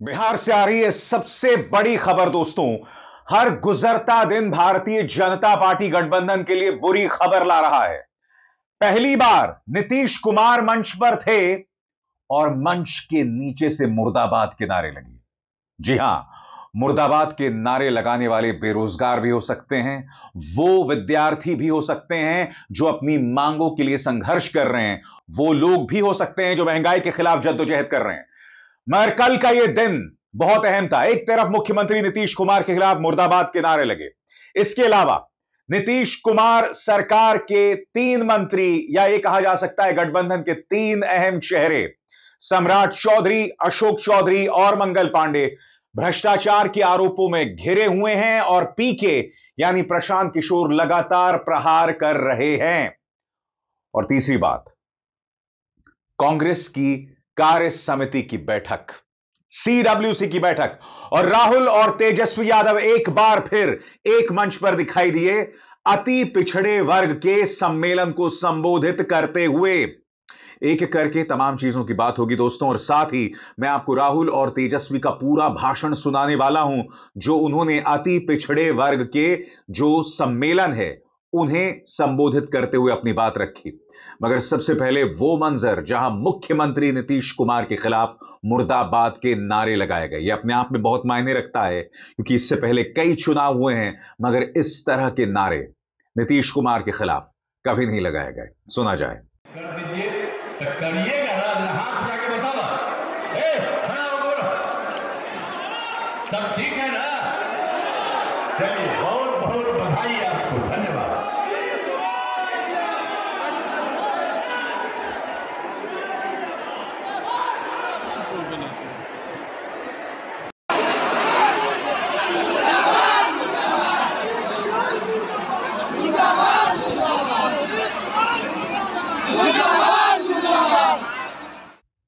बिहार से आ रही है सबसे बड़ी खबर दोस्तों। हर गुजरता दिन भारतीय जनता पार्टी गठबंधन के लिए बुरी खबर ला रहा है। पहली बार नीतीश कुमार मंच पर थे और मंच के नीचे से मुर्दाबाद के नारे लगे। जी हां, मुर्दाबाद के नारे लगाने वाले बेरोजगार भी हो सकते हैं, वो विद्यार्थी भी हो सकते हैं जो अपनी मांगों के लिए संघर्ष कर रहे हैं, वो लोग भी हो सकते हैं जो महंगाई के खिलाफ जद्दोजहद कर रहे हैं। मगर कल का यह दिन बहुत अहम था। एक तरफ मुख्यमंत्री नीतीश कुमार के खिलाफ मुर्दाबाद के नारे लगे, इसके अलावा नीतीश कुमार सरकार के 3 मंत्री, या यह कहा जा सकता है गठबंधन के 3 अहम चेहरे, सम्राट चौधरी, अशोक चौधरी और मंगल पांडे, भ्रष्टाचार के आरोपों में घिरे हुए हैं और पीके यानी प्रशांत किशोर लगातार प्रहार कर रहे हैं। और तीसरी बात, कांग्रेस की कार्य समिति की बैठक, सीडब्ल्यूसी की बैठक, और राहुल और तेजस्वी यादव एक बार फिर एक मंच पर दिखाई दिए, अति पिछड़े वर्ग के सम्मेलन को संबोधित करते हुए। एक एक करके तमाम चीजों की बात होगी दोस्तों, और साथ ही मैं आपको राहुल और तेजस्वी का पूरा भाषण सुनाने वाला हूं जो उन्होंने अति पिछड़े वर्ग के जो सम्मेलन है उन्हें संबोधित करते हुए अपनी बात रखी। मगर सबसे पहले वो मंजर जहां मुख्यमंत्री नीतीश कुमार के खिलाफ मुर्दाबाद के नारे लगाए गए। यह अपने आप में बहुत मायने रखता है क्योंकि इससे पहले कई चुनाव हुए हैं मगर इस तरह के नारे नीतीश कुमार के खिलाफ कभी नहीं लगाए गए। सुना जाए। सब ठीक है ना? चलिए, बहुत बहुत बधाई आपको, धन्यवाद।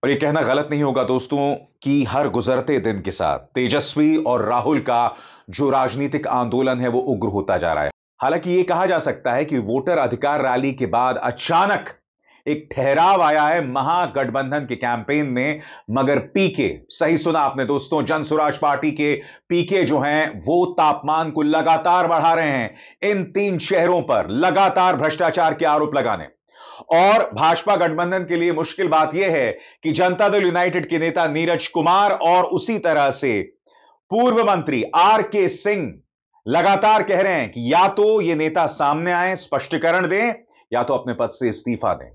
और ये कहना गलत नहीं होगा दोस्तों कि हर गुजरते दिन के साथ तेजस्वी और राहुल का जो राजनीतिक आंदोलन है वो उग्र होता जा रहा है। हालांकि ये कहा जा सकता है कि वोटर अधिकार रैली के बाद अचानक एक ठहराव आया है महागठबंधन के कैंपेन में, मगर पीके, सही सुना आपने दोस्तों, जन स्वराज पार्टी के पीके जो हैं वो तापमान को लगातार बढ़ा रहे हैं इन 3 शहरों पर लगातार भ्रष्टाचार के आरोप लगाने। और भाजपा गठबंधन के लिए मुश्किल बात यह है कि जनता दल यूनाइटेड के नेता नीरज कुमार और उसी तरह से पूर्व मंत्री आर.के. सिंह लगातार कह रहे हैं कि या तो ये नेता सामने आए, स्पष्टीकरण दें, या तो अपने पद से इस्तीफा दें।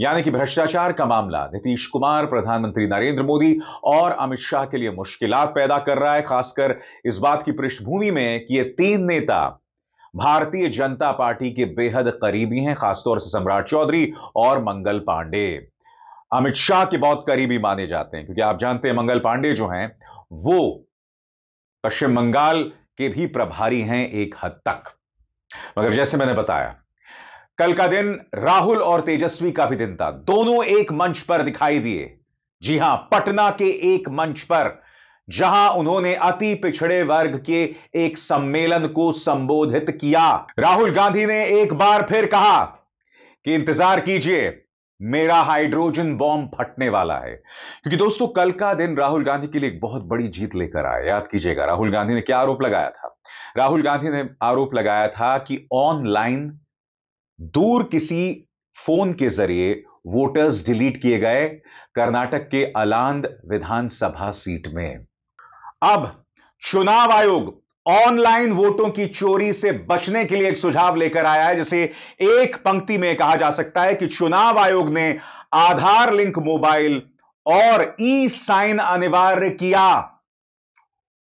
यानी कि भ्रष्टाचार का मामला नीतीश कुमार, प्रधानमंत्री नरेंद्र मोदी और अमित शाह के लिए मुश्किलात पैदा कर रहा है, खासकर इस बात की पृष्ठभूमि में कि ये 3 नेता भारतीय जनता पार्टी के बेहद करीबी हैं, खासतौर से सम्राट चौधरी और मंगल पांडे अमित शाह के बहुत करीबी माने जाते हैं, क्योंकि आप जानते हैं मंगल पांडे जो हैं वो पश्चिम बंगाल के भी प्रभारी हैं एक हद तक। मगर जैसे मैंने बताया, कल का दिन राहुल और तेजस्वी का भी दिन था। दोनों एक मंच पर दिखाई दिए। जी हां, पटना के एक मंच पर, जहां उन्होंने अति पिछड़े वर्ग के एक सम्मेलन को संबोधित किया। राहुल गांधी ने एक बार फिर कहा कि इंतजार कीजिए, मेरा हाइड्रोजन बॉम्ब फटने वाला है। क्योंकि दोस्तों कल का दिन राहुल गांधी के लिए एक बहुत बड़ी जीत लेकर आया। याद कीजिएगा राहुल गांधी ने क्या आरोप लगाया था। राहुल गांधी ने आरोप लगाया था कि ऑनलाइन दूर किसी फोन के जरिए वोटर्स डिलीट किए गए कर्नाटक के अलांद विधानसभा सीट में। अब चुनाव आयोग ऑनलाइन वोटों की चोरी से बचने के लिए एक सुझाव लेकर आया है, जिसे एक पंक्ति में कहा जा सकता है कि चुनाव आयोग ने आधार लिंक मोबाइल और ई साइन अनिवार्य किया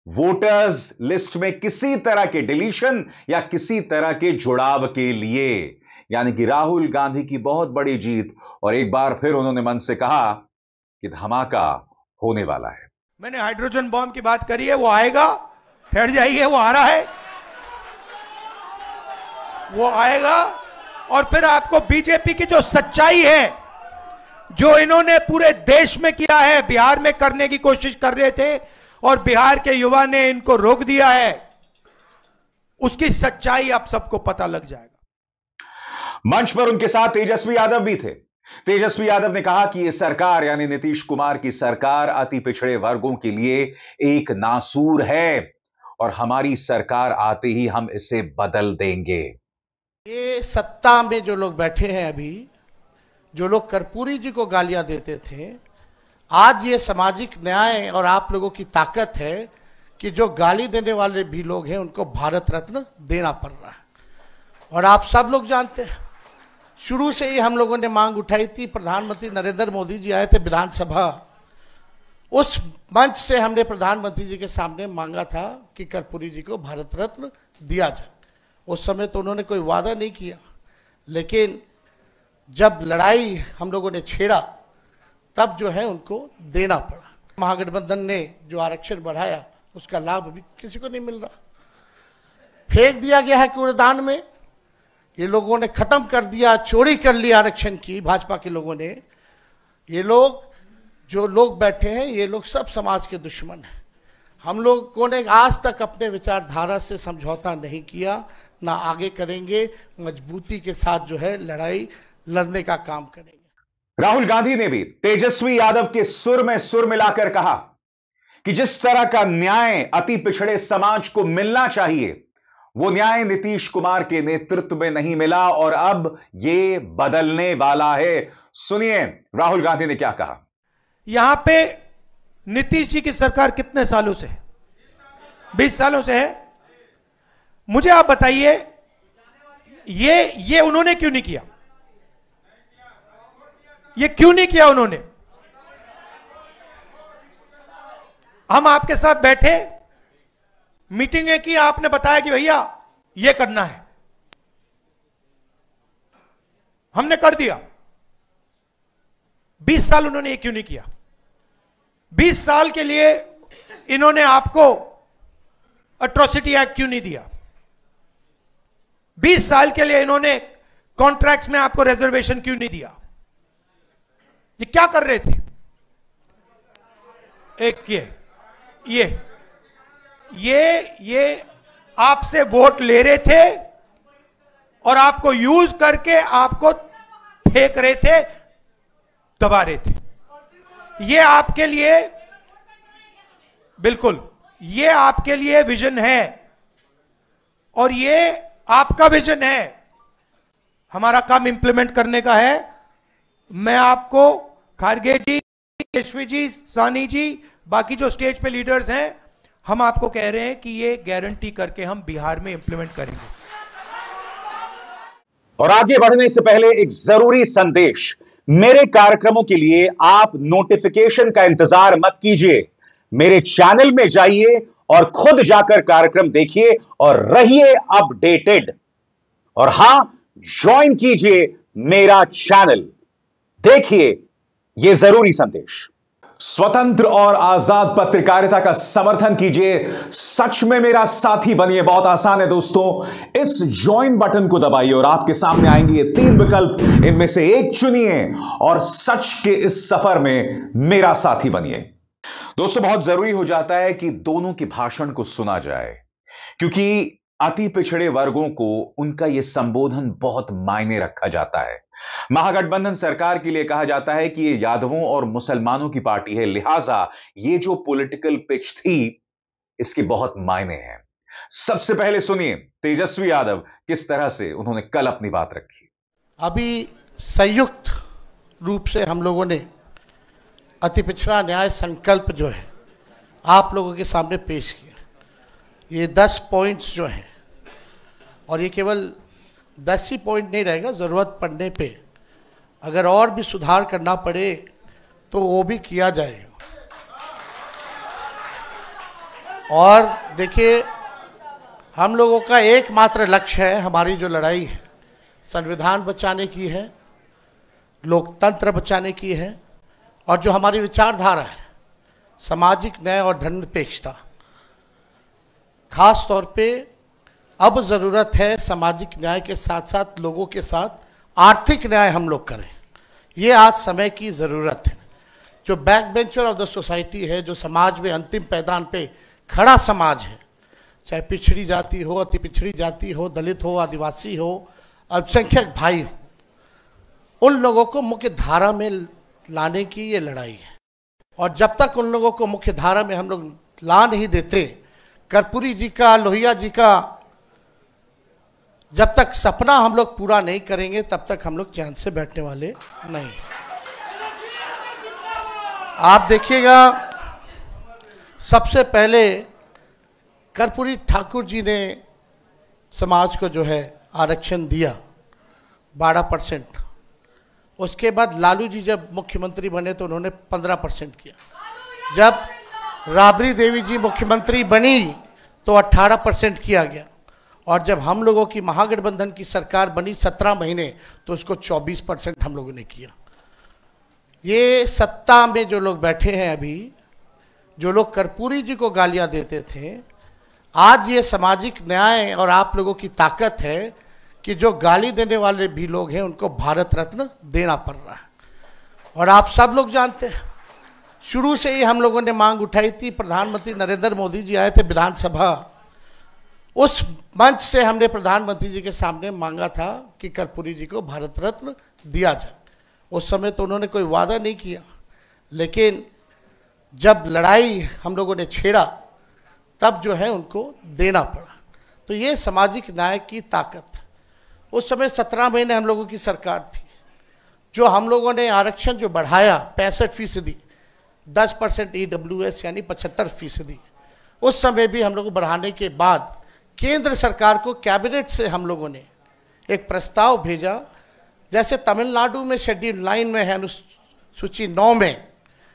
वोटर्स लिस्ट में किसी तरह के डिलीशन या किसी तरह के जुड़ाव के लिए। यानी कि राहुल गांधी की बहुत बड़ी जीत, और एक बार फिर उन्होंने मन से कहा कि धमाका होने वाला है। मैंने हाइड्रोजन बॉम्ब की बात करी है, वो आएगा, ठहर जाइए, वो आ रहा है, वो आएगा। और फिर आपको बीजेपी की जो सच्चाई है, जो इन्होंने पूरे देश में किया है, बिहार में करने की कोशिश कर रहे थे और बिहार के युवा ने इनको रोक दिया है, उसकी सच्चाई आप सबको पता लग जाएगा। मंच पर उनके साथ तेजस्वी यादव भी थे। तेजस्वी यादव ने कहा कि यह सरकार यानी नीतीश कुमार की सरकार अति पिछड़े वर्गों के लिए एक नासूर है और हमारी सरकार आते ही हम इसे बदल देंगे। ये सत्ता में जो लोग बैठे हैं अभी, जो लोग कर्पूरी जी को गालियां देते थे, आज ये सामाजिक न्याय और आप लोगों की ताकत है कि जो गाली देने वाले भी लोग हैं उनको भारत रत्न देना पड़ रहा है। और आप सब लोग जानते हैं, शुरू से ही हम लोगों ने मांग उठाई थी। प्रधानमंत्री नरेंद्र मोदी जी आए थे विधानसभा, उस मंच से हमने प्रधानमंत्री जी के सामने मांगा था कि कर्पूरी जी को भारत रत्न दिया जाए। उस समय तो उन्होंने कोई वादा नहीं किया, लेकिन जब लड़ाई हम लोगों ने छेड़ा तब जो है उनको देना पड़ा। महागठबंधन ने जो आरक्षण बढ़ाया उसका लाभ अभी किसी को नहीं मिल रहा, फेंक दिया गया है कूड़ेदान में। ये लोगों ने खत्म कर दिया, चोरी कर लिया आरक्षण की, भाजपा के लोगों ने। ये लोग जो लोग बैठे हैं ये लोग सब समाज के दुश्मन हैं। हम लोगों ने आज तक अपने विचारधारा से समझौता नहीं किया, ना आगे करेंगे। मजबूती के साथ जो है लड़ाई लड़ने का काम करेंगे। राहुल गांधी ने भी तेजस्वी यादव के सुर में सुर मिलाकर कहा कि जिस तरह का न्याय अति पिछड़े समाज को मिलना चाहिए वो न्याय नीतीश कुमार के नेतृत्व में नहीं मिला और अब ये बदलने वाला है। सुनिए राहुल गांधी ने क्या कहा। यहां पे नीतीश जी की सरकार कितने सालों से है? 20 सालों से है। मुझे आप बताइए ये उन्होंने क्यों नहीं किया? ये क्यों नहीं किया उन्होंने? हम आपके साथ बैठे, मीटिंगें की, आपने बताया कि भैया ये करना है, हमने कर दिया। 20 साल उन्होंने ये क्यों नहीं किया? 20 साल के लिए इन्होंने आपको एट्रोसिटी एक्ट क्यों नहीं दिया? 20 साल के लिए इन्होंने कॉन्ट्रैक्ट्स में आपको रिजर्वेशन क्यों नहीं दिया? ये क्या कर रहे थे? एक ये आपसे वोट ले रहे थे और आपको यूज करके आपको फेंक रहे थे, दबा रहे थे। ये आपके लिए बिल्कुल, ये आपके लिए विजन है और ये आपका विजन है। हमारा काम इंप्लीमेंट करने का है। मैं आपको खारगे जी, केशवी जी, सानी जी, बाकी जो स्टेज पे लीडर्स हैं, हम आपको कह रहे हैं कि ये गारंटी करके हम बिहार में इंप्लीमेंट करेंगे। और आगे बढ़ने से पहले एक जरूरी संदेश। मेरे कार्यक्रमों के लिए आप नोटिफिकेशन का इंतजार मत कीजिए, मेरे चैनल में जाइए और खुद जाकर कार्यक्रम देखिए और रहिए अपडेटेड। और हां, ज्वाइन कीजिए मेरा चैनल, देखिए यह जरूरी संदेश। स्वतंत्र और आजाद पत्रकारिता का समर्थन कीजिए, सच में मेरा साथी बनिए। बहुत आसान है दोस्तों, इस ज्वाइन बटन को दबाइए और आपके सामने आएंगे ये 3 विकल्प, इनमें से एक चुनिए और सच के इस सफर में मेरा साथी बनिए। दोस्तों, बहुत जरूरी हो जाता है कि दोनों के भाषण को सुना जाए, क्योंकि अति पिछड़े वर्गों को उनका यह संबोधन बहुत मायने रखा जाता है। महागठबंधन सरकार के लिए कहा जाता है कि यह यादवों और मुसलमानों की पार्टी है, लिहाजा ये जो पॉलिटिकल पिच थी इसके बहुत मायने हैं। सबसे पहले सुनिए तेजस्वी यादव किस तरह से उन्होंने कल अपनी बात रखी। अभी संयुक्त रूप से हम लोगों ने अति पिछड़ा न्याय संकल्प जो है आप लोगों के सामने पेश किया। ये 10 पॉइंट्स जो हैं, और ये केवल 10 ही पॉइंट नहीं रहेगा, ज़रूरत पड़ने पे अगर और भी सुधार करना पड़े तो वो भी किया जाएगा। और देखिए, हम लोगों का एकमात्र लक्ष्य है, हमारी जो लड़ाई है संविधान बचाने की है, लोकतंत्र बचाने की है, और जो हमारी विचारधारा है सामाजिक न्याय और धर्मनिरपेक्षता। खास तौर पे अब ज़रूरत है सामाजिक न्याय के साथ साथ लोगों के साथ आर्थिक न्याय हम लोग करें। ये आज समय की ज़रूरत है। जो back bencher of the society है, जो समाज में अंतिम पैदान पे खड़ा समाज है, चाहे पिछड़ी जाति हो, अति पिछड़ी जाति हो, दलित हो, आदिवासी हो, अल्पसंख्यक भाई हो, उन लोगों को मुख्य धारा में लाने की ये लड़ाई है। और जब तक उन लोगों को मुख्य धारा में हम लोग ला नहीं देते, कर्पूरी जी का, लोहिया जी का जब तक सपना हम लोग पूरा नहीं करेंगे, तब तक हम लोग चैन से बैठने वाले नहीं। आप देखिएगा, सबसे पहले कर्पूरी ठाकुर जी ने समाज को जो है आरक्षण दिया 12%। उसके बाद लालू जी जब मुख्यमंत्री बने तो उन्होंने 15% किया। जब राबड़ी देवी जी मुख्यमंत्री बनी तो 18% किया गया। और जब हम लोगों की महागठबंधन की सरकार बनी 17 महीने, तो उसको 24% हम लोगों ने किया। ये सत्ता में जो लोग बैठे हैं अभी, जो लोग कर्पूरी जी को गालियां देते थे, आज ये सामाजिक न्याय और आप लोगों की ताकत है कि जो गाली देने वाले भी लोग हैं उनको भारत रत्न देना पड़ रहा है। और आप सब लोग जानते हैं, शुरू से ही हम लोगों ने मांग उठाई थी। प्रधानमंत्री नरेंद्र मोदी जी आए थे विधानसभा, उस मंच से हमने प्रधानमंत्री जी के सामने मांगा था कि कर्पूरी जी को भारत रत्न दिया जाए। उस समय तो उन्होंने कोई वादा नहीं किया, लेकिन जब लड़ाई हम लोगों ने छेड़ा तब जो है उनको देना पड़ा। तो ये सामाजिक न्याय की ताकत है। उस समय 17 महीने हम लोगों की सरकार थी। जो हम लोगों ने आरक्षण जो बढ़ाया 65%, 10% EWS यानी 75%, उस समय भी हम लोग बढ़ाने के बाद केंद्र सरकार को कैबिनेट से हम लोगों ने एक प्रस्ताव भेजा। जैसे तमिलनाडु में शेड्यूल 9 में है, अनुसूची 9 में,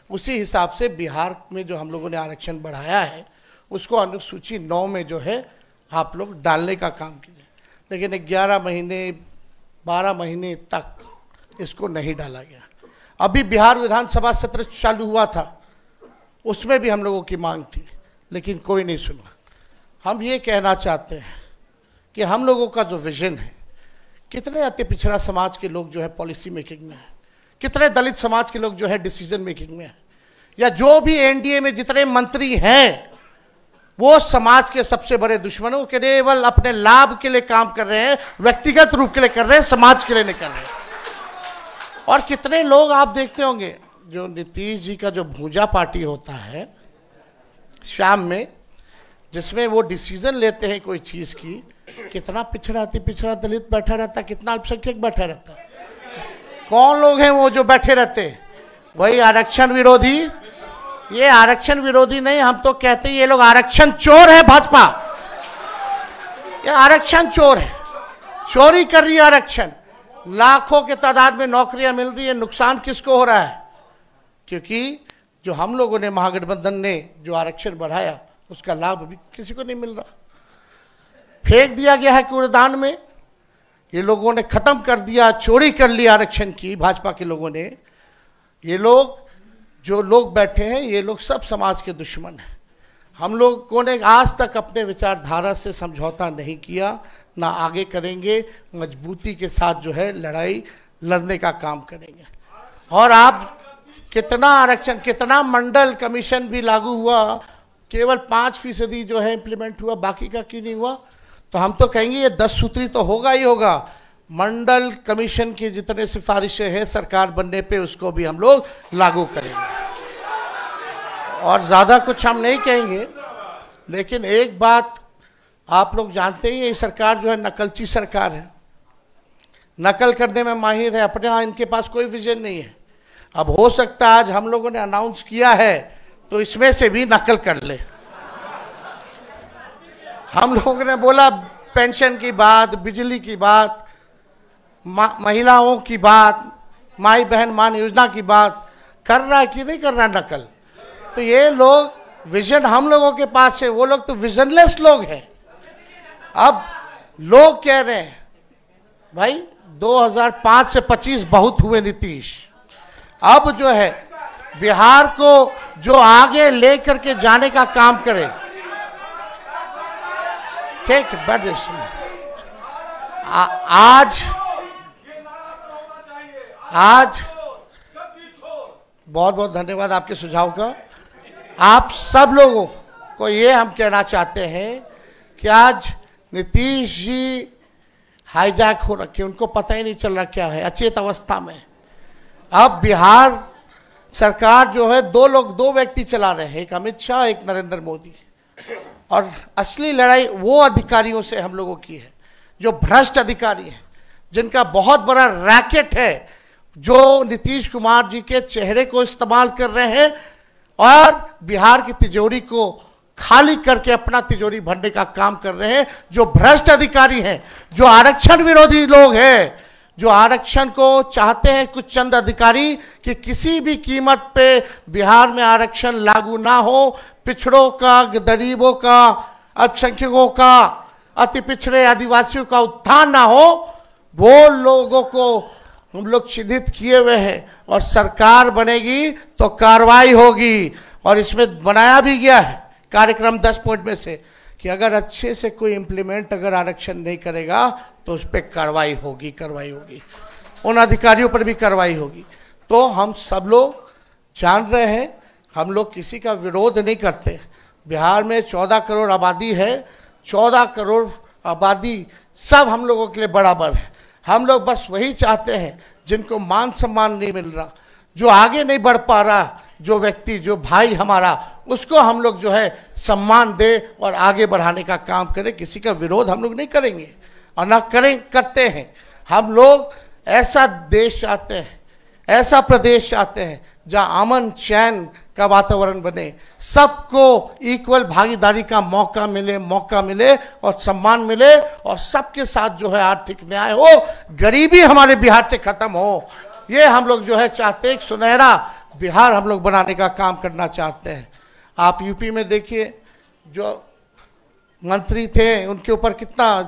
उसी हिसाब से बिहार में जो हम लोगों ने आरक्षण बढ़ाया है उसको अनुसूची 9 में जो है आप लोग डालने का काम कीजिए। लेकिन 11 महीने 12 महीने तक इसको नहीं डाला गया। अभी बिहार विधानसभा सत्र चालू हुआ था, उसमें भी हम लोगों की मांग थी, लेकिन कोई नहीं सुना। हम ये कहना चाहते हैं कि हम लोगों का जो विजन है, कितने अति पिछड़ा समाज के लोग जो है पॉलिसी मेकिंग में है, कितने दलित समाज के लोग जो है डिसीजन मेकिंग में है, या जो भी एनडीए में जितने मंत्री हैं वो समाज के सबसे बड़े दुश्मनों के केवल अपने लाभ के लिए काम कर रहे हैं, व्यक्तिगत रूप के लिए कर रहे हैं, समाज के लिए नहीं कर रहे हैं। और कितने लोग आप देखते होंगे, जो नीतीश जी का जो भूजा पार्टी होता है शाम में, जिसमें वो डिसीजन लेते हैं कोई चीज की, कितना पिछड़ा अति पिछड़ा दलित बैठा रहता है, कितना अल्पसंख्यक बैठा रहता है। कौन लोग हैं वो जो बैठे रहते? वही आरक्षण विरोधी। ये आरक्षण विरोधी नहीं, हम तो कहते हैं ये लोग आरक्षण चोर है। भाजपा ये आरक्षण चोर है, चोरी कर रही है आरक्षण। लाखों के तादाद में नौकरियां मिल रही है, नुकसान किसको हो रहा है? क्योंकि जो हम लोगों ने महागठबंधन ने जो आरक्षण बढ़ाया उसका लाभ अभी किसी को नहीं मिल रहा, फेंक दिया गया है कूड़ेदान में। ये लोगों ने खत्म कर दिया, चोरी कर ली आरक्षण की भाजपा के लोगों ने। ये लोग जो लोग बैठे हैं, ये लोग सब समाज के दुश्मन हैं। हम लोगों ने आज तक अपने विचारधारा से समझौता नहीं किया, ना आगे करेंगे। मजबूती के साथ जो है लड़ाई लड़ने का काम करेंगे। और आप कितना आरक्षण, कितना मंडल कमीशन भी लागू हुआ, केवल 5% जो है इंप्लीमेंट हुआ, बाकी का क्यों नहीं हुआ? तो हम तो कहेंगे ये 10 सूत्री तो होगा ही होगा। मंडल कमीशन की जितने सिफारिशें हैं सरकार बनने पे, उसको भी हम लोग लागू करेंगे। और ज़्यादा कुछ हम नहीं कहेंगे, लेकिन एक बात आप लोग जानते ही, ये सरकार जो है नकलची सरकार है, नकल करने में माहिर है। अपने यहाँ इनके पास कोई विजन नहीं है। अब हो सकता है आज हम लोगों ने अनाउंस किया है तो इसमें से भी नकल कर ले। हम लोगों ने बोला पेंशन की बात, बिजली की बात, महिलाओं की बात, माई बहन मान योजना की बात, कर रहा है कि नहीं कर रहा नकल? तो ये लोग विजन हम लोगों के पास है, वो लोग तो विजनलेस लोग हैं। अब लोग कह रहे हैं भाई 2005 से 25 बहुत हुए नीतीश, अब जो है बिहार को जो आगे लेकर के जाने का काम करे। ठीक है, बैठ आज बहुत बहुत धन्यवाद आपके सुझाव का। आप सब लोगों को ये हम कहना चाहते हैं कि आज नीतीश जी हाईजैक हो रखे, उनको पता ही नहीं चल रहा क्या है, अचेत अवस्था में। अब बिहार सरकार जो है दो व्यक्ति चला रहे हैं, एक अमित शाह, एक नरेंद्र मोदी। और असली लड़ाई वो अधिकारियों से हम लोगों की है जो भ्रष्ट अधिकारी हैं, जिनका बहुत बड़ा रैकेट है, जो नीतीश कुमार जी के चेहरे को इस्तेमाल कर रहे हैं और बिहार की तिजोरी को खाली करके अपना तिजोरी भरने का काम कर रहे हैं। जो भ्रष्ट अधिकारी हैं, जो आरक्षण विरोधी लोग हैं, जो आरक्षण को चाहते हैं कुछ चंद अधिकारी कि किसी भी कीमत पे बिहार में आरक्षण लागू ना हो, पिछड़ों का, गरीबों का, अल्पसंख्यकों का, अति पिछड़े आदिवासियों का उत्थान ना हो, वो लोगों को हम लोग चिन्हित किए हुए हैं। और सरकार बनेगी तो कार्रवाई होगी, और इसमें बनाया भी गया है कार्यक्रम 10 पॉइंट में से कि अगर अच्छे से कोई इम्प्लीमेंट अगर आरक्षण नहीं करेगा तो उस पर कार्रवाई होगी, उन अधिकारियों पर भी कार्रवाई होगी। तो हम सब लोग जान रहे हैं, हम लोग किसी का विरोध नहीं करते। बिहार में 14 करोड़ आबादी है, 14 करोड़ आबादी सब हम लोगों के लिए बराबर है। हम लोग बस वही चाहते हैं जिनको मान सम्मान नहीं मिल रहा, जो आगे नहीं बढ़ पा रहा, जो व्यक्ति, जो भाई हमारा, उसको हम लोग जो है सम्मान दे और आगे बढ़ाने का काम करें। किसी का विरोध हम लोग नहीं करेंगे और ना करते हैं। हम लोग ऐसा देश चाहते हैं, ऐसा प्रदेश चाहते हैं जहां अमन चैन का वातावरण बने, सबको इक्वल भागीदारी का मौका मिले और सम्मान मिले, और सबके साथ जो है आर्थिक न्याय हो, गरीबी हमारे बिहार से खत्म हो। ये हम लोग जो है चाहते हैं, एक सुनहरा बिहार हम लोग बनाने का काम करना चाहते हैं। आप यूपी में देखिए, जो मंत्री थे उनके ऊपर कितना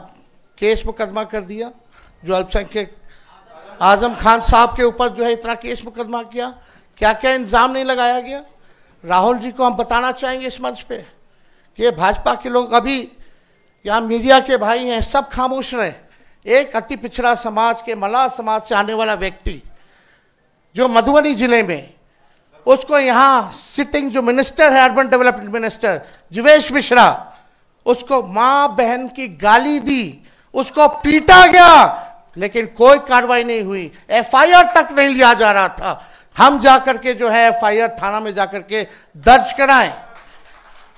केस मुकदमा कर दिया, जो अल्पसंख्यक आजम खान साहब के ऊपर जो है इतना केस मुकदमा किया, क्या क्या इंजाम नहीं लगाया गया। राहुल जी को हम बताना चाहेंगे इस मंच पे कि ये भाजपा के लोग, अभी यहाँ मीडिया के भाई हैं, सब खामोश रहे। एक अति पिछड़ा समाज के, मल्लाह समाज से आने वाला व्यक्ति जो मधुबनी जिले में, उसको यहाँ सिटिंग जो मिनिस्टर है, urban development minister Jivesh Mishra, उसको माँ बहन की गाली दी, उसको पीटा गया, लेकिन कोई कार्रवाई नहीं हुई, एफआईआर तक नहीं लिया जा रहा था। हम जाकर के जो है एफआईआर थाना में जाकर के दर्ज कराएं।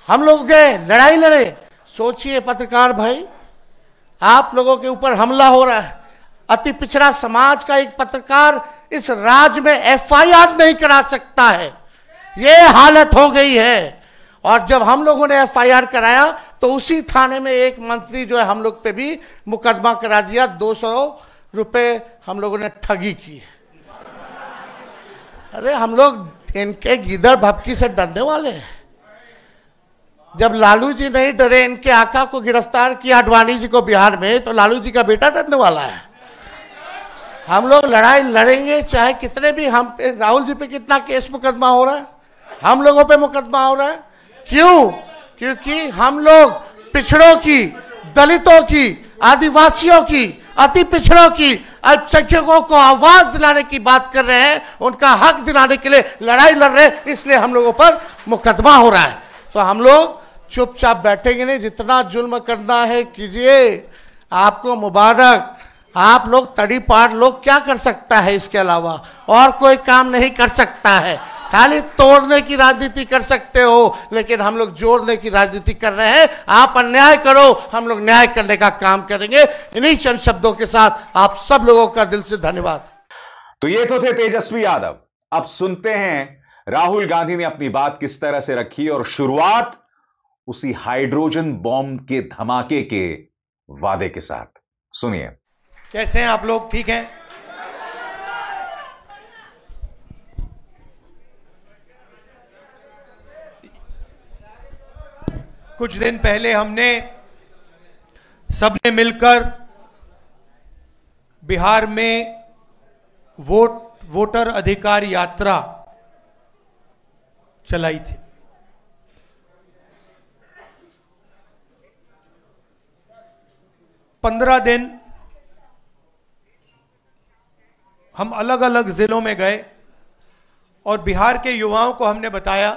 हम लोग गए, लड़ाई लड़े। सोचिए पत्रकार भाई, आप लोगों के ऊपर हमला हो रहा है, अति पिछड़ा समाज का एक पत्रकार इस राज्य में एफआईआर नहीं करा सकता है, ये हालत हो गई है। और जब हम लोगों ने एफआईआर कराया तो उसी थाने में एक मंत्री जो है हम लोग पे भी मुकदमा करा दिया, 200 रुपए हम लोगों ने ठगी की। अरे हम लोग इनके गिदड़ भपकी से डरने वाले हैं। जब लालू जी नहीं डरे, इनके आका को गिरफ्तार किया आडवाणी जी को बिहार में, तो लालू जी का बेटा डरने वाला है। हम लोग लड़ाई लड़ेंगे, चाहे कितने भी, हम पे राहुल जी पे कितना केस मुकदमा हो रहा है, हम लोगों पे मुकदमा हो रहा है। क्यों? क्योंकि हम लोग पिछड़ों की, दलितों की, आदिवासियों की, अति पिछड़ों की, अल्पसंख्यकों को आवाज दिलाने की बात कर रहे हैं, उनका हक दिलाने के लिए लड़ाई लड़ रहे हैं, इसलिए हम लोगों पर मुकदमा हो रहा है। तो हम लोग चुपचाप बैठेंगे नहीं, जितना जुल्म करना है कीजिए, आपको मुबारक। आप लोग तड़ी पार लोग क्या कर सकता है, इसके अलावा और कोई काम नहीं कर सकता है। खाली तोड़ने की राजनीति कर सकते हो, लेकिन हम लोग जोड़ने की राजनीति कर रहे हैं। आप अन्याय करो, हम लोग न्याय करने का काम करेंगे। इन्हीं चंद शब्दों के साथ आप सब लोगों का दिल से धन्यवाद। तो ये तो थे तेजस्वी यादव। अब सुनते हैं राहुल गांधी ने अपनी बात किस तरह से रखी, और शुरुआत उसी हाइड्रोजन बॉम्ब के धमाके के वादे के साथ। सुनिए। कैसे हैं आप लोग? ठीक हैं? कुछ दिन पहले हमने सबने मिलकर बिहार में वोटर अधिकार यात्रा चलाई थी। पंद्रह दिन हम अलग अलग जिलों में गए और बिहार के युवाओं को हमने बताया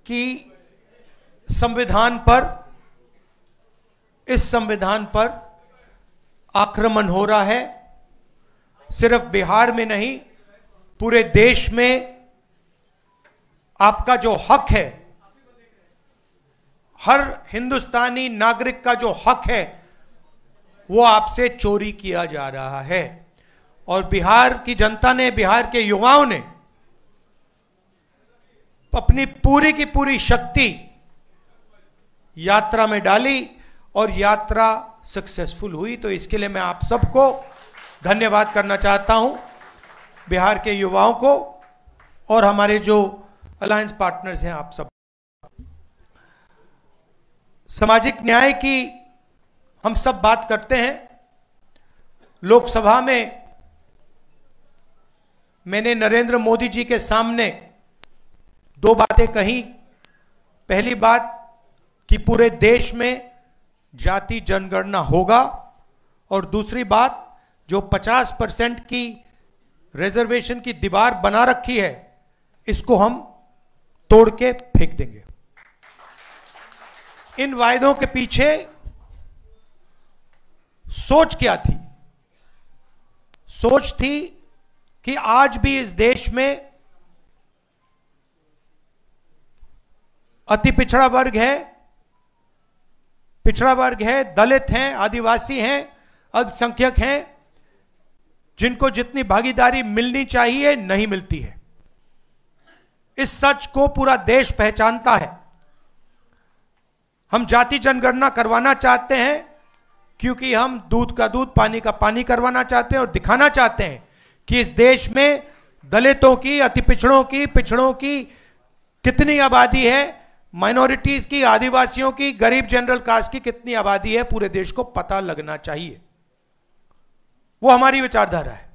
कि संविधान पर, इस संविधान पर आक्रमण हो रहा है, सिर्फ बिहार में नहीं पूरे देश में आपका जो हक है, हर हिंदुस्तानी नागरिक का जो हक है वो आपसे चोरी किया जा रहा है। और बिहार की जनता ने, बिहार के युवाओं ने अपनी पूरी की पूरी शक्ति यात्रा में डाली और यात्रा सक्सेसफुल हुई। तो इसके लिए मैं आप सबको धन्यवाद करना चाहता हूं, बिहार के युवाओं को और हमारे जो अलायंस पार्टनर्स हैं, आप सब। सामाजिक न्याय की हम सब बात करते हैं। लोकसभा में मैंने नरेंद्र मोदी जी के सामने दो बातें कही। पहली बात कि पूरे देश में जाति जनगणना होगा, और दूसरी बात जो 50% की रिजर्वेशन की दीवार बना रखी है इसको हम तोड़ के फेंक देंगे। इन वायदों के पीछे सोच क्या थी? सोच थी कि आज भी इस देश में अति पिछड़ा वर्ग है, दलित हैं, आदिवासी हैं, अल्पसंख्यक हैं, जिनको जितनी भागीदारी मिलनी चाहिए नहीं मिलती है। इस सच को पूरा देश पहचानता है। हम जाति जनगणना करवाना चाहते हैं क्योंकि हम दूध का दूध, पानी का पानी करवाना चाहते हैं और दिखाना चाहते हैं कि इस देश में दलितों की, अति पिछड़ों की कितनी आबादी है, माइनॉरिटीज की, आदिवासियों की, गरीब जनरल कास्ट की कितनी आबादी है, पूरे देश को पता लगना चाहिए। वो हमारी विचारधारा है।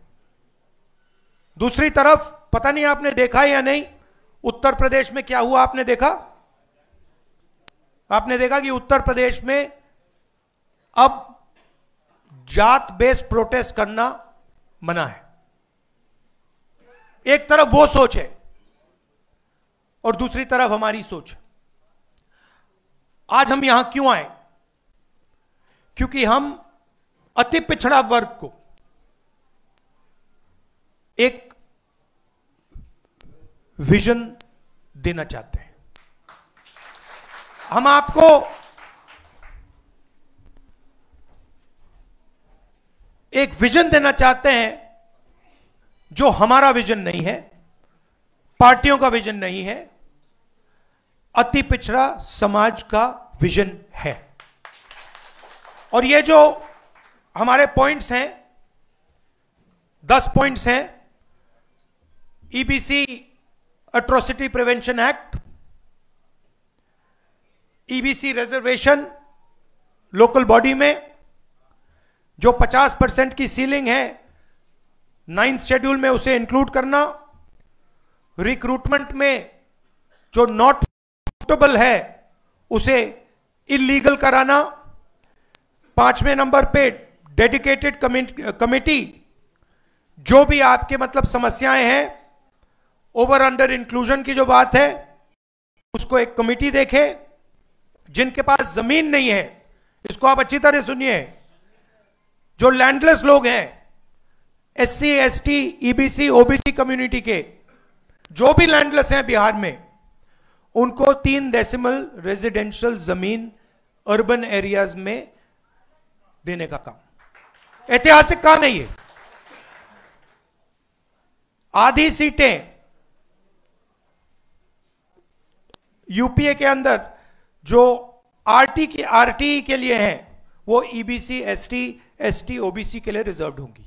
दूसरी तरफ, पता नहीं आपने देखा या नहीं, उत्तर प्रदेश में क्या हुआ? आपने देखा कि उत्तर प्रदेश में अब जात बेस्ड प्रोटेस्ट करना मना है। एक तरफ वो सोच है और दूसरी तरफ हमारी सोच है। आज हम यहां क्यों आए? क्योंकि हम अति पिछड़ा वर्ग को एक विजन देना चाहते हैं। हम आपको एक विजन देना चाहते हैं जो हमारा विजन नहीं है, पार्टियों का विजन नहीं है, अति पिछड़ा समाज का विजन है। और ये जो हमारे पॉइंट्स हैं, 10 पॉइंट्स हैं। EBC atrocity prevention act, EBC reservation local body में जो 50% की सीलिंग है, 9th शेड्यूल में उसे इंक्लूड करना, रिक्रूटमेंट में जो नॉट सूटेबल है उसे इलीगल कराना, 5वें नंबर पे डेडिकेटेड कमेटी, जो भी आपके मतलब समस्याएं हैं, ओवर अंडर इंक्लूजन की जो बात है उसको एक कमेटी देखे। जिनके पास जमीन नहीं है, इसको आप अच्छी तरह सुनिए, जो लैंडलेस लोग हैं, SC, ST, EBC, OBC community के जो भी लैंडलेस हैं बिहार में, उनको 3 डेसिमल रेजिडेंशियल जमीन अर्बन एरियाज में देने का काम, ऐतिहासिक काम है ये। आधी सीटें यूपीए के अंदर जो आरटी के लिए हैं वो EBC, ST, ST, OBC के लिए रिजर्व्ड होंगी।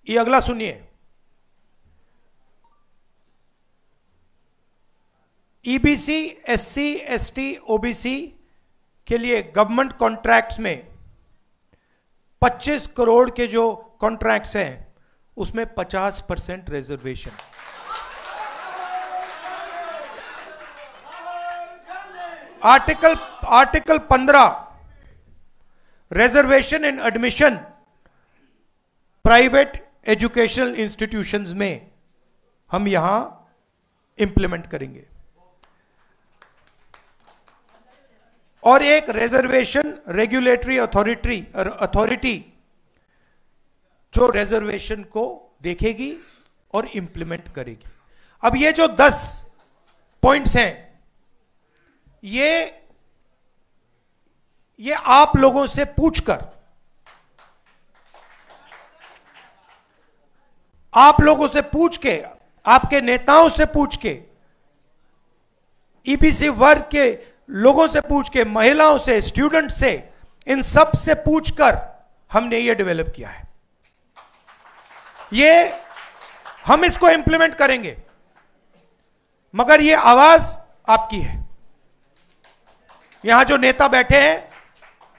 ये अगला सुनिए, EBC, SC, ST, OBC के लिए गवर्नमेंट कॉन्ट्रैक्ट्स में 25 करोड़ के जो कॉन्ट्रैक्ट्स हैं उसमें 50% रिजर्वेशन। आर्टिकल 15 रिजर्वेशन इन एडमिशन प्राइवेट एजुकेशनल इंस्टीट्यूशंस में हम यहां इंप्लीमेंट करेंगे। और एक रिजर्वेशन रेगुलेटरी अथॉरिटी जो रिजर्वेशन को देखेगी और इंप्लीमेंट करेगी। अब ये जो 10 पॉइंट्स हैं, ये आप लोगों से पूछकर, आप लोगों से पूछ के, आपके नेताओं से पूछ के, ईबीसी वर्ग के लोगों से पूछ के, महिलाओं से, स्टूडेंट से, इन सब से पूछकर हमने ये डेवलप किया है। ये हम इसको इंप्लीमेंट करेंगे, मगर ये आवाज आपकी है। यहां जो नेता बैठे हैं,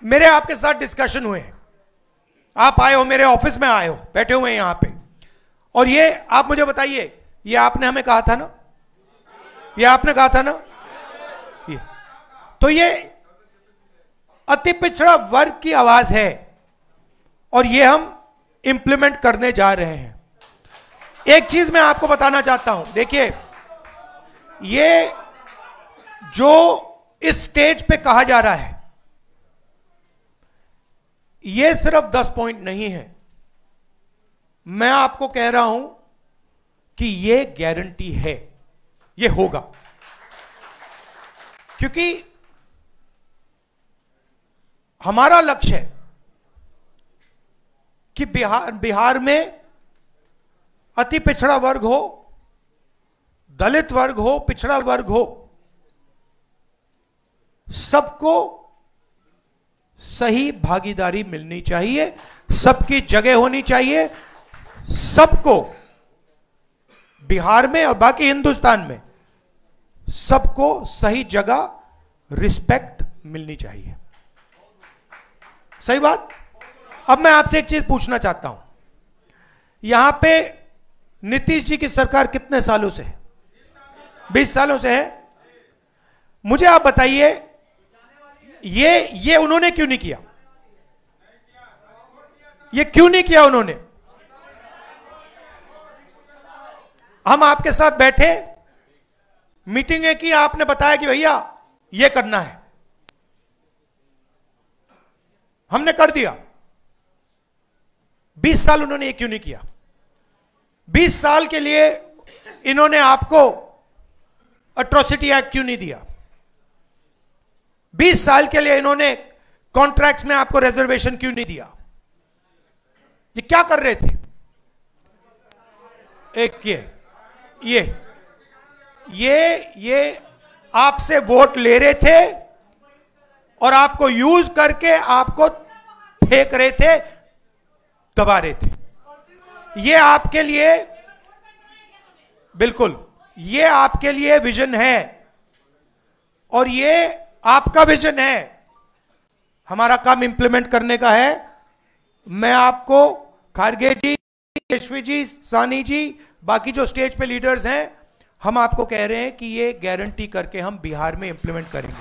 मेरे आपके साथ डिस्कशन हुए हैं, आप आए हो, मेरे ऑफिस में आए हो, बैठे हुए हैं यहां पे, और ये आप मुझे बताइए, ये आपने हमें कहा था ना, ये आपने कहा था ना, ये तो ये अति पिछड़ा वर्ग की आवाज है और ये हम इंप्लीमेंट करने जा रहे हैं। एक चीज मैं आपको बताना चाहता हूं, देखिए, ये जो इस स्टेज पे कहा जा रहा है, ये सिर्फ 10 पॉइंट नहीं है। मैं आपको कह रहा हूं कि ये गारंटी है, ये होगा, क्योंकि हमारा लक्ष्य है कि बिहार में अति पिछड़ा वर्ग हो, दलित वर्ग हो, पिछड़ा वर्ग हो, सबको सही भागीदारी मिलनी चाहिए, सबकी जगह होनी चाहिए, सबको बिहार में और बाकी हिंदुस्तान में सबको सही जगह रिस्पेक्ट मिलनी चाहिए। सही बात। अब मैं आपसे एक चीज पूछना चाहता हूं, यहां पे नीतीश जी की सरकार कितने सालों से है? 20 सालों से है। मुझे आप बताइए, ये उन्होंने क्यों नहीं किया? ये क्यों नहीं किया उन्होंने? हम आपके साथ बैठे, मीटिंगें की, आपने बताया कि भैया ये करना है, हमने कर दिया। 20 साल उन्होंने ये क्यों नहीं किया? 20 साल के लिए इन्होंने आपको एट्रोसिटी एक्ट क्यों नहीं दिया? 20 साल के लिए इन्होंने कॉन्ट्रैक्ट्स में आपको रिजर्वेशन क्यों नहीं दिया? ये क्या कर रहे थे? एक ये आपसे वोट ले रहे थे और आपको यूज करके आपको फेंक रहे थे, दबा रहे थे। ये आपके लिए, बिल्कुल, ये आपके लिए विजन है और ये आपका विजन है। हमारा काम इंप्लीमेंट करने का है। मैं आपको, खारगे जी, यशवी जी, सानी जी, बाकी जो स्टेज पे लीडर्स हैं, हम आपको कह रहे हैं कि ये गारंटी करके हम बिहार में इंप्लीमेंट करेंगे।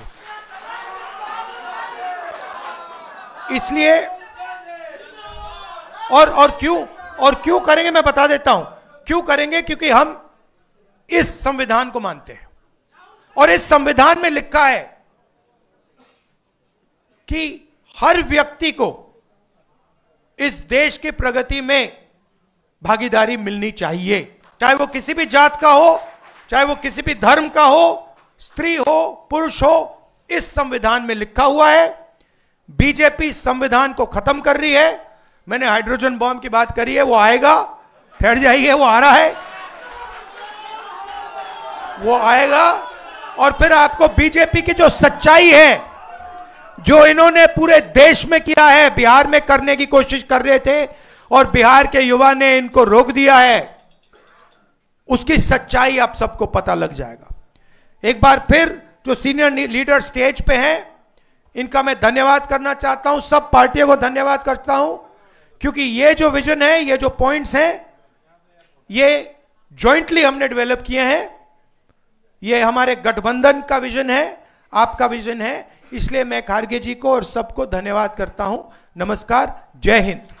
इसलिए और क्यों करेंगे, मैं बता देता हूं क्यों करेंगे। क्योंकि हम इस संविधान को मानते हैं और इस संविधान में लिखा है कि हर व्यक्ति को इस देश की प्रगति में भागीदारी मिलनी चाहिए, चाहे वो किसी भी जात का हो, चाहे वो किसी भी धर्म का हो, स्त्री हो, पुरुष हो। इस संविधान में लिखा हुआ है। बीजेपी संविधान को खत्म कर रही है। मैंने हाइड्रोजन बॉम्ब की बात करी है, वो आएगा, ठहर जाइए, वो आ रहा है, वो आएगा। और फिर आपको बीजेपी की जो सच्चाई है, जो इन्होंने पूरे देश में किया है, बिहार में करने की कोशिश कर रहे थे और बिहार के युवा ने इनको रोक दिया है, उसकी सच्चाई आप सबको पता लग जाएगा। एक बार फिर जो सीनियर लीडर स्टेज पे हैं, इनका मैं धन्यवाद करना चाहता हूं, सब पार्टियों को धन्यवाद करता हूं, क्योंकि ये जो विजन है, ये जो पॉइंट्स हैं, ये जॉइंटली हमने डेवलप किए हैं। ये हमारे गठबंधन का विजन है, आपका विजन है। इसलिए मैं खारगे जी को और सबको धन्यवाद करता हूं। नमस्कार, जय हिंद।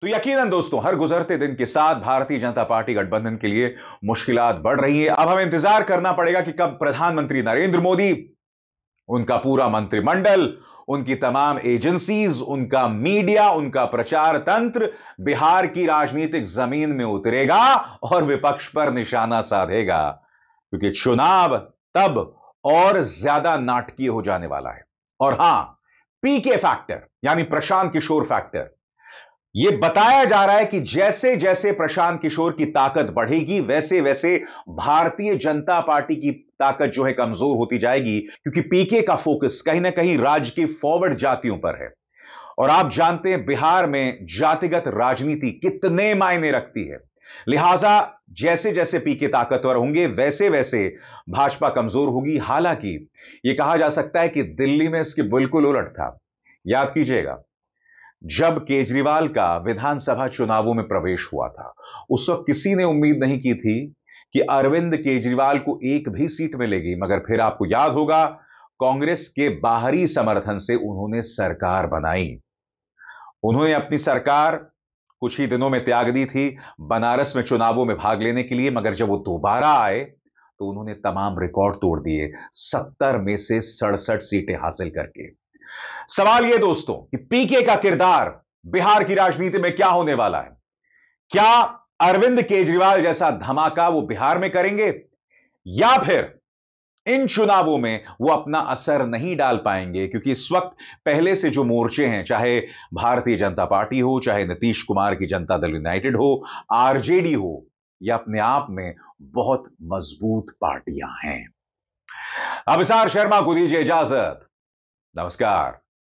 तो यकीनन दोस्तों, हर गुजरते दिन के साथ भारतीय जनता पार्टी गठबंधन के लिए मुश्किलात बढ़ रही है। अब हमें इंतजार करना पड़ेगा कि कब प्रधानमंत्री नरेंद्र मोदी उनका पूरा मंत्रिमंडल, उनकी तमाम एजेंसीज, उनका मीडिया, उनका प्रचार तंत्र बिहार की राजनीतिक जमीन में उतरेगा और विपक्ष पर निशाना साधेगा, क्योंकि चुनाव तब और ज्यादा नाटकीय हो जाने वाला है। और हां, पीके फैक्टर यानी प्रशांत किशोर फैक्टर, यह बताया जा रहा है कि जैसे जैसे प्रशांत किशोर की ताकत बढ़ेगी, वैसे वैसे भारतीय जनता पार्टी की ताकत जो है कमजोर होती जाएगी, क्योंकि पीके का फोकस कहीं ना कहीं राज्य की फॉरवर्ड जातियों पर है। और आप जानते हैं बिहार में जातिगत राजनीति कितने मायने रखती है। लिहाजा जैसे जैसे पीके ताकतवर होंगे, वैसे वैसे भाजपा कमजोर होगी। हालांकि यह कहा जा सकता है कि दिल्ली में इसके बिल्कुल उलट था। याद कीजिएगा, जब केजरीवाल का विधानसभा चुनावों में प्रवेश हुआ था, उस वक्त किसी ने उम्मीद नहीं की थी कि अरविंद केजरीवाल को एक भी सीट मिलेगी। मगर फिर आपको याद होगा, कांग्रेस के बाहरी समर्थन से उन्होंने सरकार बनाई। उन्होंने अपनी सरकार कुछ ही दिनों में त्याग दी थी बनारस में चुनावों में भाग लेने के लिए, मगर जब वो दोबारा आए तो उन्होंने तमाम रिकॉर्ड तोड़ दिए, 70 में से 67 सीटें हासिल करके। सवाल यह दोस्तों कि पीके का किरदार बिहार की राजनीति में क्या होने वाला है? क्या अरविंद केजरीवाल जैसा धमाका वो बिहार में करेंगे, या फिर इन चुनावों में वो अपना असर नहीं डाल पाएंगे? क्योंकि इस वक्त पहले से जो मोर्चे हैं, चाहे भारतीय जनता पार्टी हो, चाहे नीतीश कुमार की जनता दल यूनाइटेड हो, आरजेडी हो, यह अपने आप में बहुत मजबूत पार्टियां हैं। अभिसार शर्मा को दीजिए इजाजत। नमस्कार।